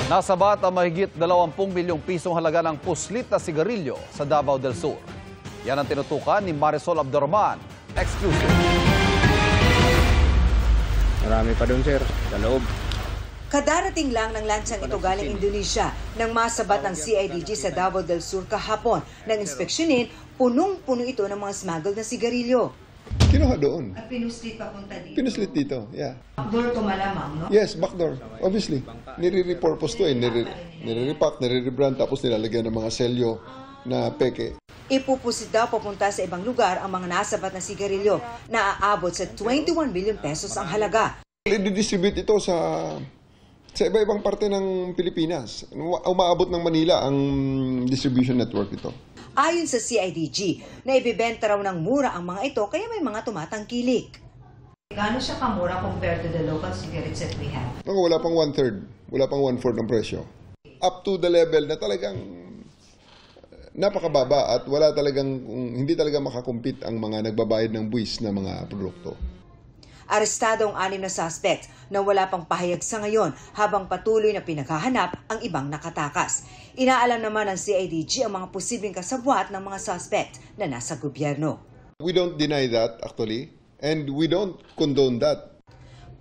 Nasabat ang mahigit 20 milyong pisong halaga ng puslit na sigarilyo sa Davao del Sur. Yan ang tinutukan ni Marisol Abdurrahman. Exclusive. Marami pa doon, sir, sa loob. Kadarating lang ng lansang ito galing Indonesia nang masabat ng CIDG sa Davao del Sur kahapon. Nang inspeksyonin, punong-puno ito ng mga smuggled na sigarilyo. Kinuha doon. At pinuslit papunta dito? Pinuslit dito, yeah. Backdoor to malamang, no? Yes, backdoor. Obviously. Nire-repurpose to eh. Nire-repack, nire-rebrand, tapos nilalagyan ng mga selyo na peke. Ipupusit daw papunta sa ibang lugar ang mga nasabat na sigarilyo na aabot sa 21 million pesos ang halaga. I-distribute ito sa iba-ibang parte ng Pilipinas. Umaabot ng Manila ang distribution network ito. Ayon sa CIDG, na ibibenta raw ng mura ang mga ito kaya may mga tumatangkilik. Gaano siya kamura compared to the local cigarettes that we have? Wala pang 1/3, wala pang 1/4 ng presyo. Up to the level na talagang napakababa at hindi talaga makakumpit ang mga nagbabayad ng buwis na mga produkto. Arestado ang 6 na suspect na wala pang pahayag sa ngayon habang patuloy na pinaghahanap ang ibang nakatakas. Inaalam naman ng CIDG ang mga posibleng kasabwat ng mga suspect na nasa gobyerno. We don't deny that actually and we don't condone that.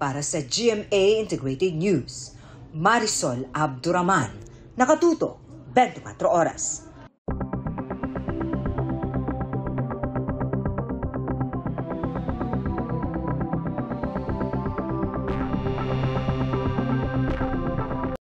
Para sa GMA Integrated News, Marisol Abdurrahman, nakatuto 24 oras.